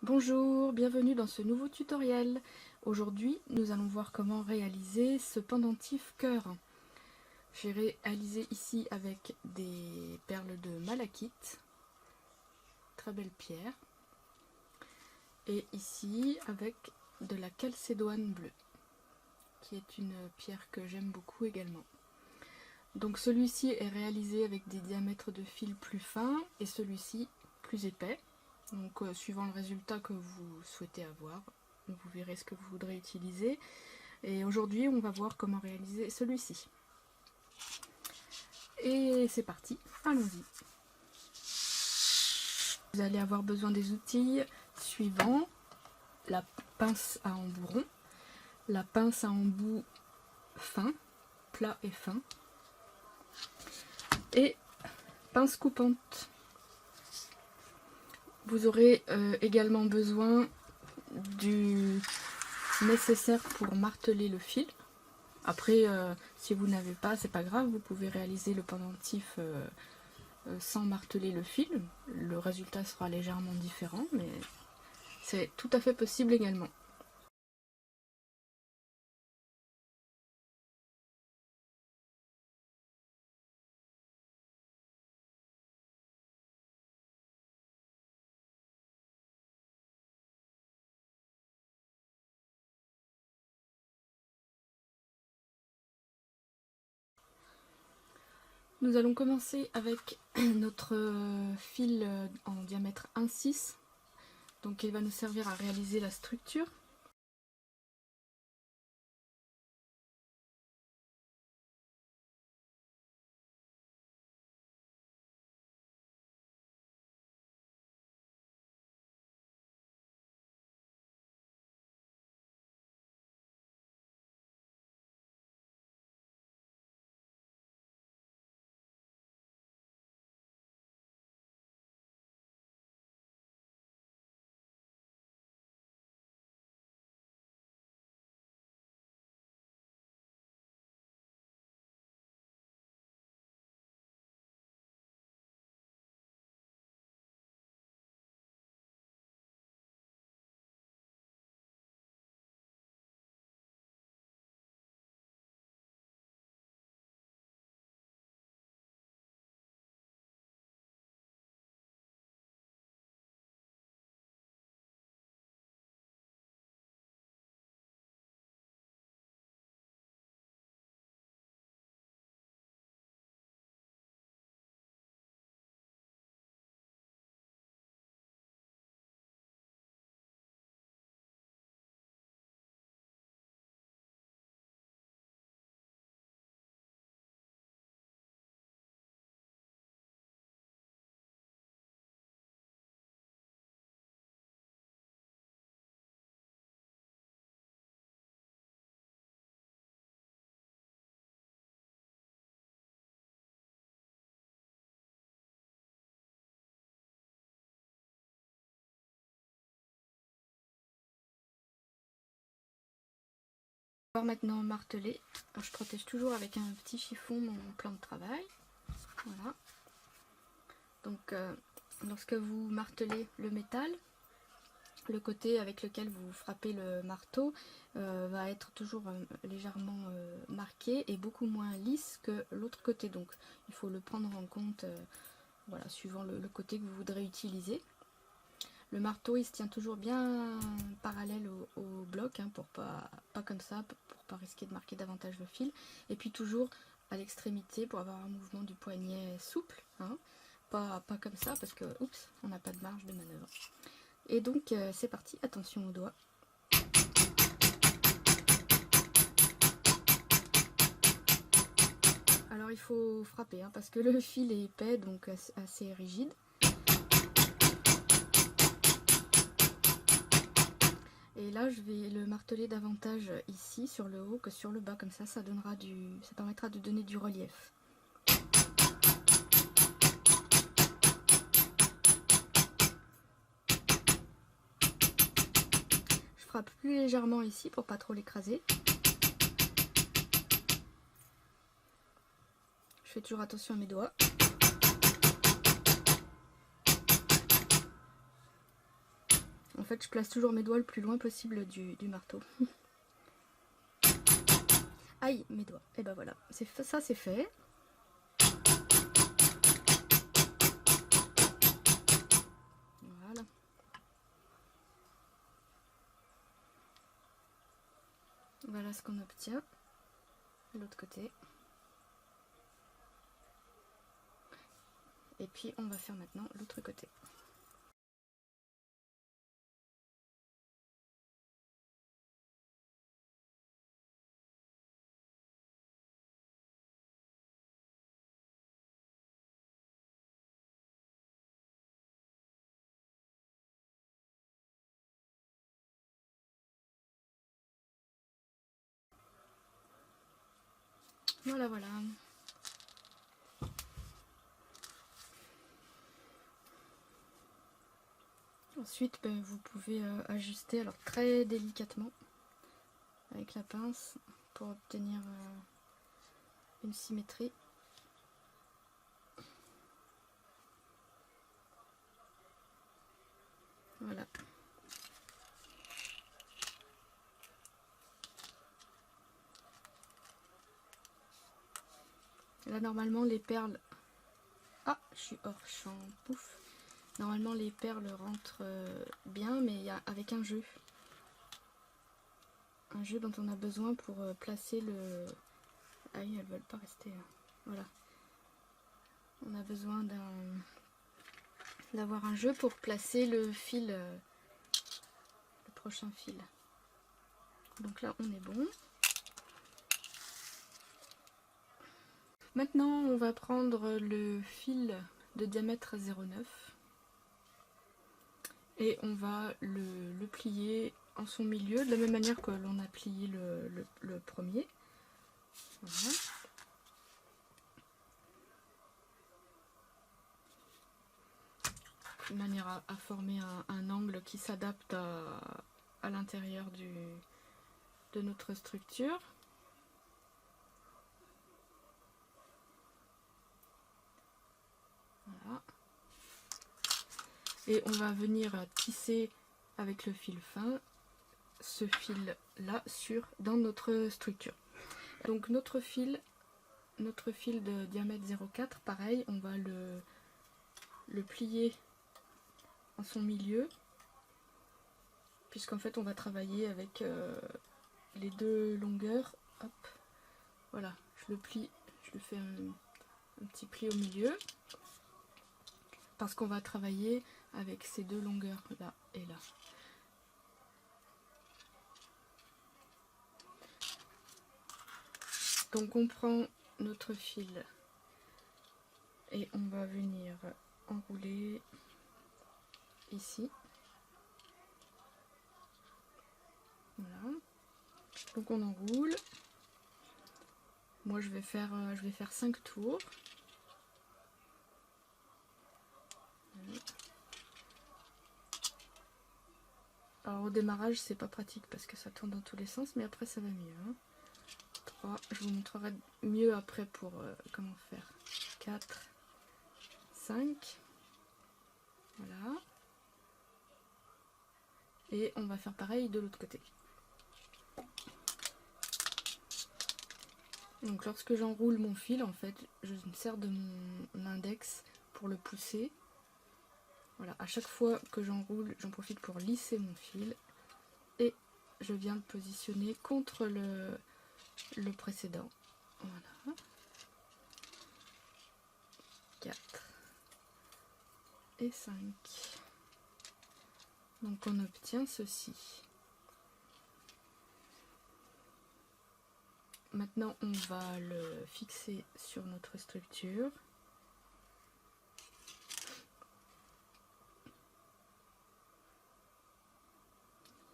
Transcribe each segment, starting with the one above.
Bonjour, bienvenue dans ce nouveau tutoriel. Aujourd'hui, nous allons voir comment réaliser ce pendentif cœur. J'ai réalisé ici avec des perles de malachite, très belle pierre, et ici avec de la calcédoine bleue, qui est une pierre que j'aime beaucoup également. Donc celui-ci est réalisé avec des diamètres de fil plus fins et celui-ci plus épais. Donc suivant le résultat que vous souhaitez avoir, vous verrez ce que vous voudrez utiliser. Et aujourd'hui on va voir comment réaliser celui-ci. Et c'est parti, allons-y. Vous allez avoir besoin des outils suivants: la pince à embout rond, la pince à embout fin, plat et fin, et pince coupante. Vous aurez également besoin du nécessaire pour marteler le fil. Après, si vous n'avez pas, c'est pas grave, vous pouvez réaliser le pendentif sans marteler le fil. Le résultat sera légèrement différent, mais c'est tout à fait possible également. Nous allons commencer avec notre fil en diamètre 1,6. Donc il va nous servir à réaliser la structure. On va maintenant marteler. Alors, je protège toujours avec un petit chiffon mon plan de travail. Voilà. Donc lorsque vous martelez le métal, le côté avec lequel vous frappez le marteau va être toujours légèrement marqué et beaucoup moins lisse que l'autre côté. Donc il faut le prendre en compte voilà, suivant le côté que vous voudrez utiliser. Le marteau il se tient toujours bien parallèle au bloc, hein, pour pas comme ça, pour pas risquer de marquer davantage le fil. Et puis toujours à l'extrémité pour avoir un mouvement du poignet souple, hein. Pas comme ça parce que oups, on n'a pas de marge de manœuvre. Et donc c'est parti, attention aux doigts. Alors il faut frapper, hein, parce que le fil est épais, donc assez rigide. Et là je vais le marteler davantage ici sur le haut que sur le bas, comme ça ça permettra de donner du relief. Je frappe plus légèrement ici pour pas trop l'écraser. Je fais toujours attention à mes doigts. fait, je place toujours mes doigts le plus loin possible du marteau. Aïe, mes doigts. Et ben voilà, ça c'est fait. Voilà. Voilà ce qu'on obtient de l'autre côté. Et puis on va faire maintenant l'autre côté. Voilà, voilà. Ensuite, ben, vous pouvez ajuster alors très délicatement avec la pince pour obtenir une symétrie. Voilà. Là, normalement, les perles... Ah, je suis hors champ, pouf. Normalement, les perles rentrent bien, mais il y a avec un jeu. Un jeu dont on a besoin pour placer le... Ah oui, elles veulent pas rester. Voilà. On a besoin d'avoir un jeu pour placer le fil, le prochain fil. Donc là, on est bon. Maintenant, on va prendre le fil de diamètre 0,9 et on va le plier en son milieu, de la même manière que l'on a plié le premier. Voilà. De manière à former un angle qui s'adapte à l'intérieur de notre structure. Voilà. Et on va venir tisser avec le fil fin ce fil là dans notre structure. Donc notre fil de diamètre 0,4, pareil, on va le plier en son milieu, puisqu'en fait on va travailler avec les deux longueurs. Hop, voilà, je le plie, je le fais un petit pli au milieu, parce qu'on va travailler avec ces deux longueurs là et là. Donc on prend notre fil et on va venir enrouler ici. Voilà. Donc on enroule. Moi je vais faire 5 tours. Voilà. Alors au démarrage c'est pas pratique parce que ça tourne dans tous les sens, mais après ça va mieux. Hein. 3, je vous montrerai mieux après pour comment faire. 4, 5. Voilà. Et on va faire pareil de l'autre côté. Donc lorsque j'enroule mon fil, en fait, je me sers de mon index pour le pousser. Voilà, à chaque fois que j'enroule, j'en profite pour lisser mon fil. Et je viens le positionner contre le précédent. Voilà. 4 et 5. Donc on obtient ceci. Maintenant on va le fixer sur notre structure.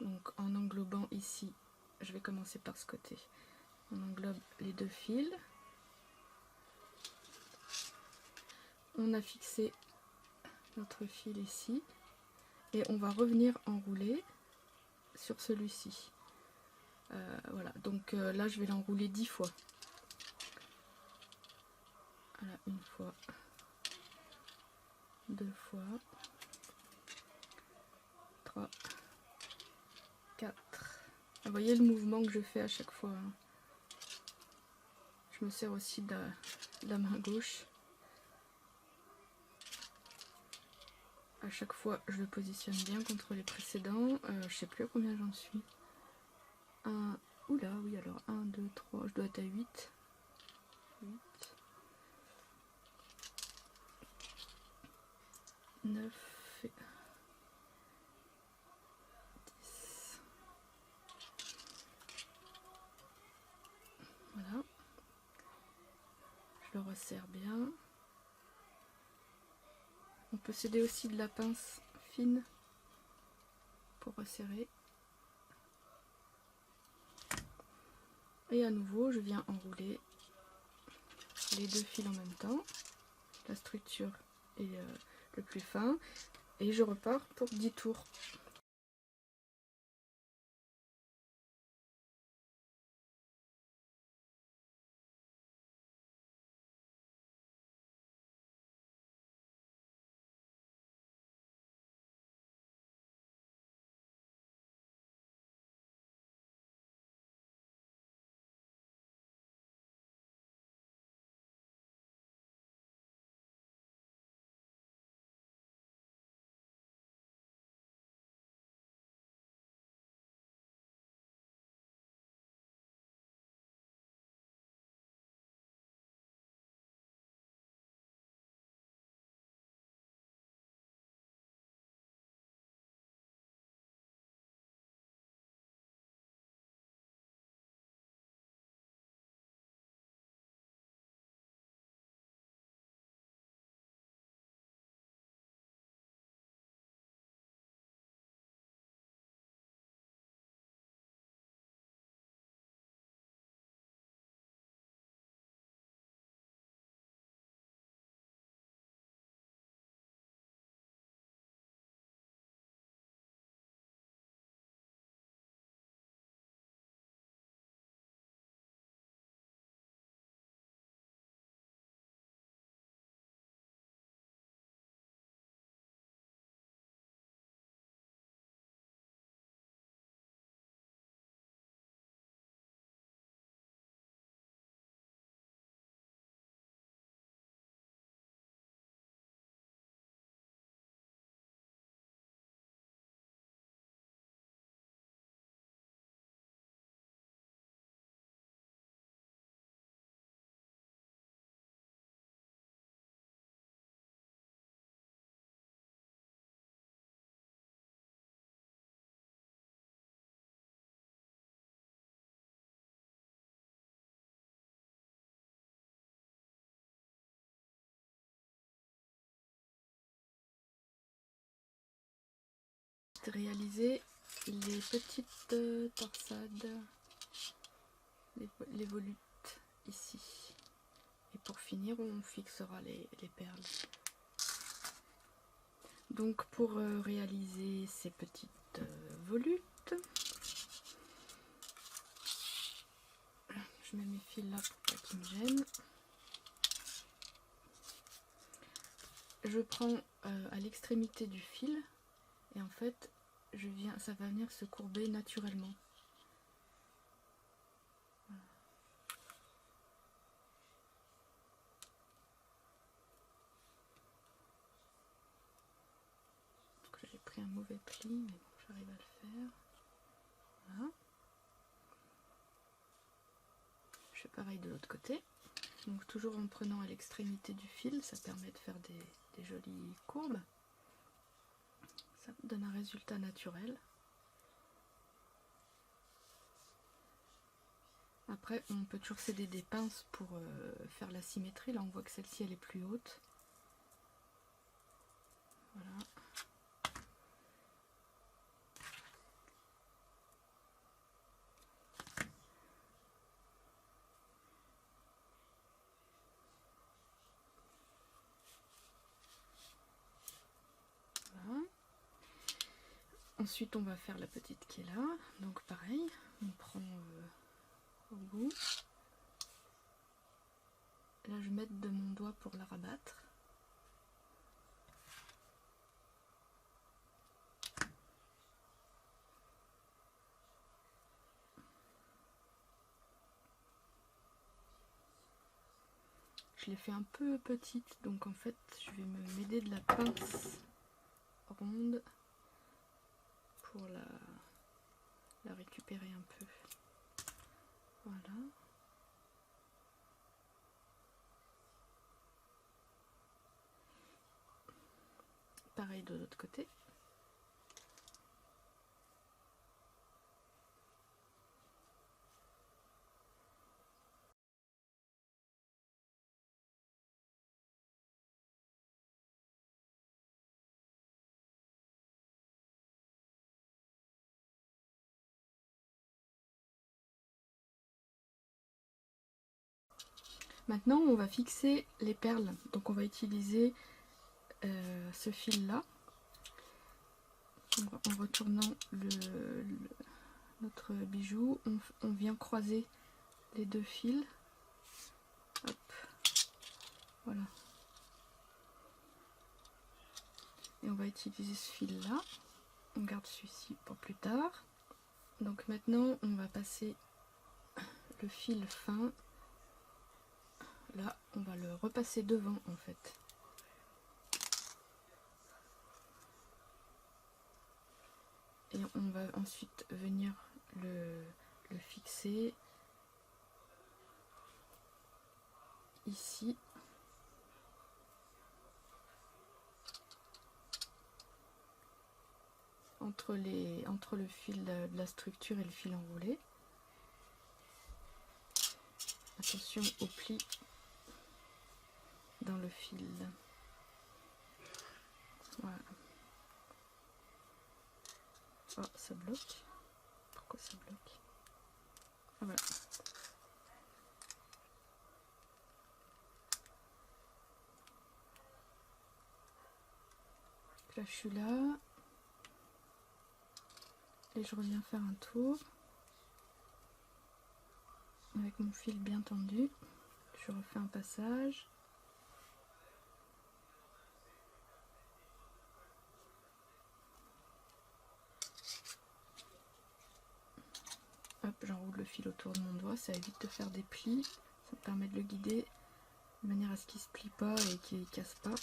Donc en englobant ici, je vais commencer par ce côté. On englobe les deux fils. On a fixé notre fil ici. Et on va revenir enrouler sur celui-ci. Voilà, donc là je vais l'enrouler 10 fois. Voilà, une fois, 2 fois, 3, voyez le mouvement que je fais à chaque fois, hein. Je me sers aussi de la main gauche. À chaque fois, je le positionne bien contre les précédents. Je sais plus à combien j'en suis. Oula, oui, alors 1, 2, 3, je dois être à 8. 8. 9 et 10. Voilà. Je le resserre bien. On peut s'aider aussi de la pince fine pour resserrer. Et à nouveau, je viens enrouler les deux fils en même temps. La structure est le plus fin. Et je repars pour 10 tours. Réaliser les petites torsades, les volutes ici. Et pour finir, on fixera les perles. Donc pour réaliser ces petites volutes, je mets mes fils là pour pas qu'ils me gênent. Je prends à l'extrémité du fil et en fait ça va venir se courber naturellement. Voilà. Donc j'avais pris un mauvais pli, mais bon, j'arrive à le faire. Voilà. Je fais pareil de l'autre côté. Donc toujours en prenant à l'extrémité du fil, ça permet de faire des jolies courbes. Ça donne un résultat naturel. Après, on peut toujours céder des pinces pour faire la symétrie. Là, on voit que celle-ci, elle est plus haute. Voilà. Voilà. Ensuite, on va faire la petite qui est là. Donc pareil, on prend au bout. Là, je mets de mon doigt pour la rabattre. je l'ai fait un peu petite, donc en fait je vais m'aider de la pince ronde pour la récupérer un peu. Voilà. Pareil de l'autre côté. Maintenant on va fixer les perles, donc on va utiliser ce fil là en retournant notre bijou, on vient croiser les deux fils. Hop. Voilà. Et on va utiliser ce fil là, on garde celui-ci pour plus tard. Donc maintenant on va passer le fil fin, là on va le repasser devant en fait. Et on va ensuite venir le fixer ici. Entre le fil de la structure et le fil enroulé. Attention au pli dans le fil. Voilà. Oh, ça bloque. Pourquoi ça bloque? Ah, voilà. Là, je suis là. Et je reviens faire un tour. Avec mon fil bien tendu. Je refais un passage. Hop, j'enroule le fil autour de mon doigt, ça évite de faire des plis, ça me permet de le guider de manière à ce qu'il ne se plie pas et qu'il ne casse pas.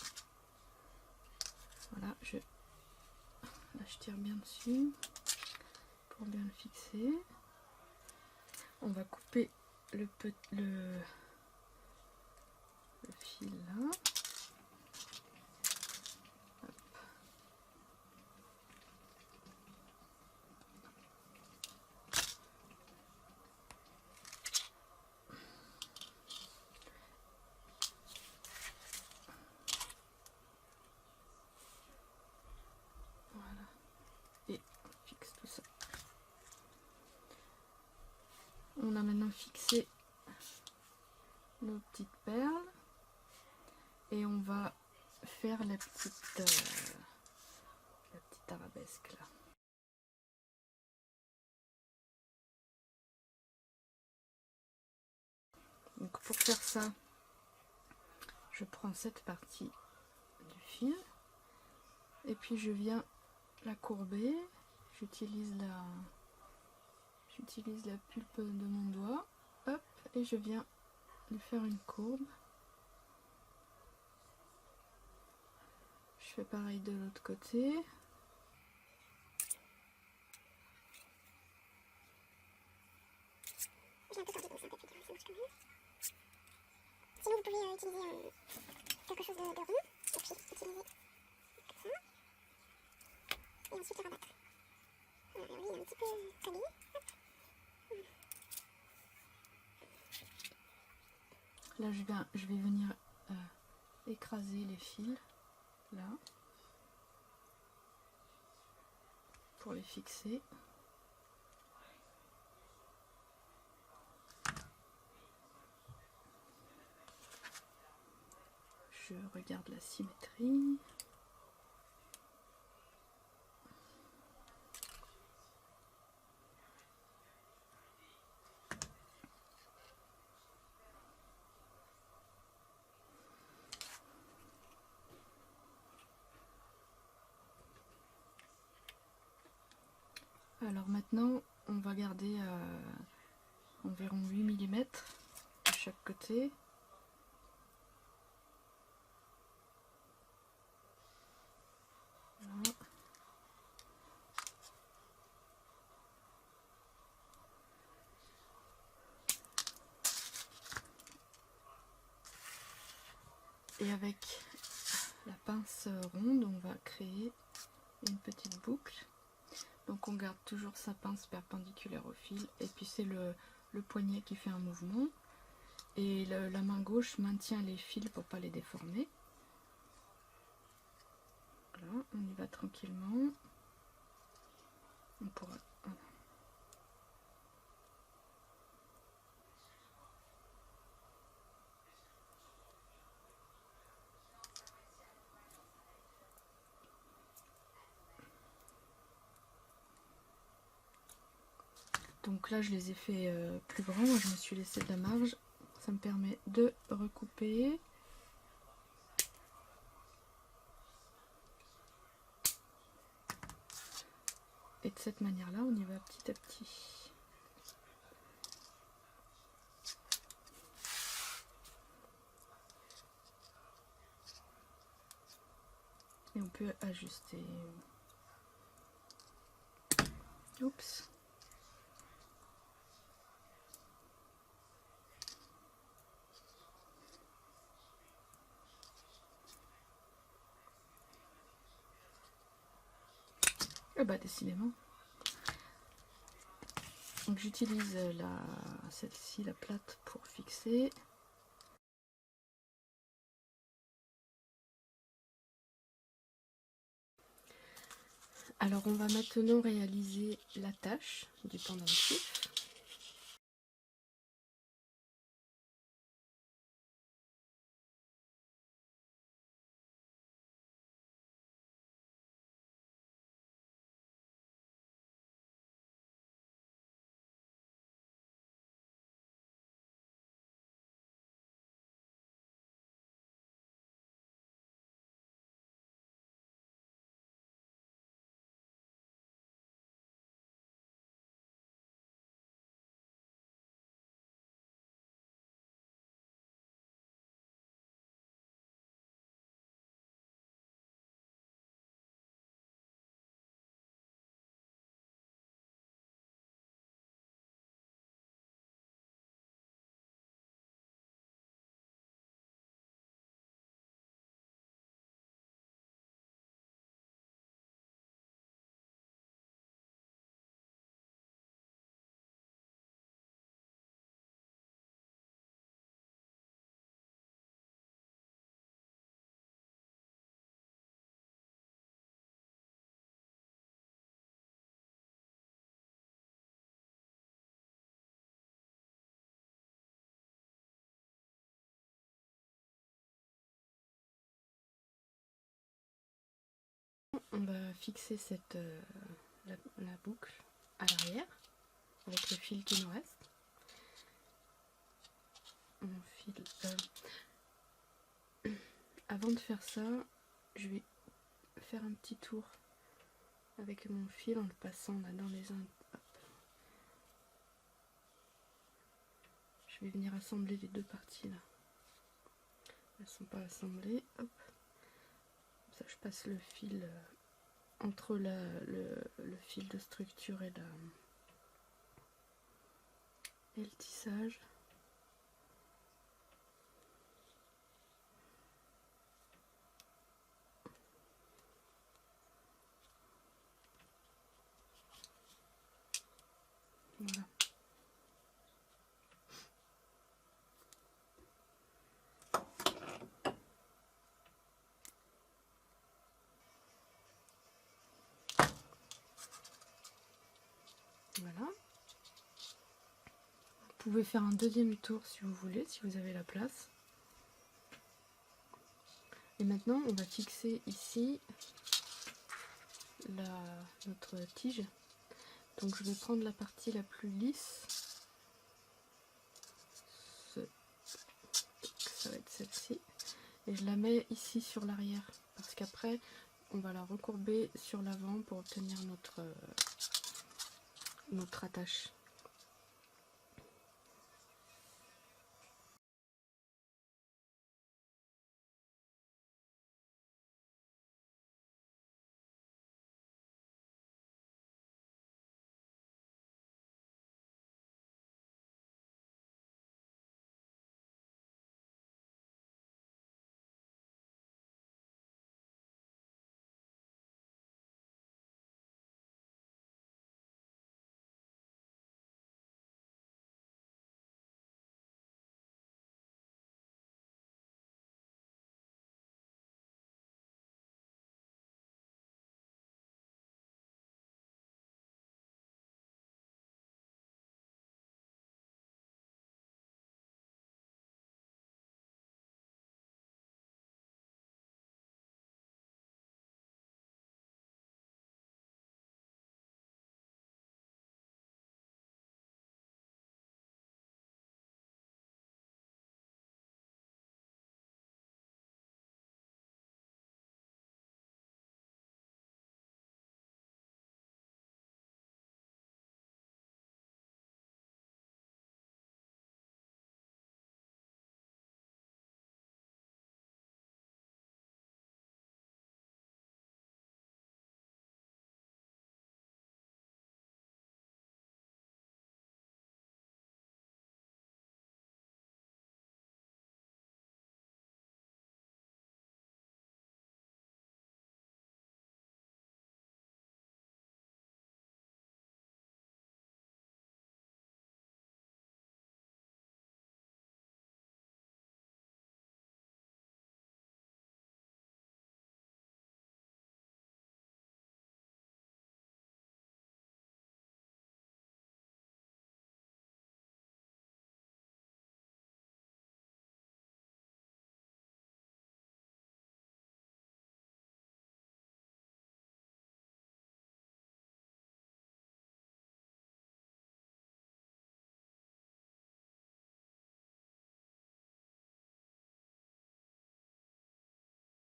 Voilà, là je tire bien dessus pour bien le fixer. On va couper le fil là. On a maintenant fixé nos petites perles et on va faire la petite arabesque là. Donc pour faire ça, je prends cette partie du fil et puis je viens la courber. J'utilise la pulpe de mon doigt, hop, et je viens lui faire une courbe. Je fais pareil de l'autre côté. J'ai un peu tordu, donc c'est un peu plus dur, ça marche quand même. Sinon vous pouvez utiliser quelque chose de rond, et puis utiliser comme ça. Et ensuite le rabattre. Voilà, alors lui il est un petit peu tagué. Là je vais venir écraser les fils, là, pour les fixer. Je regarde la symétrie. Alors maintenant, on va garder environ 8 mm de chaque côté. Et avec la pince ronde, on va créer une petite boucle. Donc on garde toujours sa pince perpendiculaire au fil, et puis c'est le poignet qui fait un mouvement, et la main gauche maintient les fils pour pas les déformer. Voilà, on y va tranquillement. On pourra... Voilà. Donc là je les ai fait plus grands, je me suis laissé de la marge, ça me permet de recouper. Et de cette manière là on y va petit à petit. Et on peut ajuster. Oups. Ah bah décidément. Donc j'utilise celle-ci, la plate, pour fixer. Alors on va maintenant réaliser l'attache du pendentif. On va fixer la boucle à l'arrière avec le fil qui nous reste. On file, avant de faire ça, je vais faire un petit tour avec mon fil en le passant là dans les uns. Je vais venir assembler les deux parties là. Elles ne sont pas assemblées. Hop. Ça, je passe le fil entre le fil de structure et le tissage. Voilà. Voilà. Vous pouvez faire un deuxième tour si vous voulez, si vous avez la place. Et maintenant, on va fixer ici notre tige. Donc je vais prendre la partie la plus lisse. Ça va être celle-ci. Et je la mets ici sur l'arrière. Parce qu'après, on va la recourber sur l'avant pour obtenir notre attache.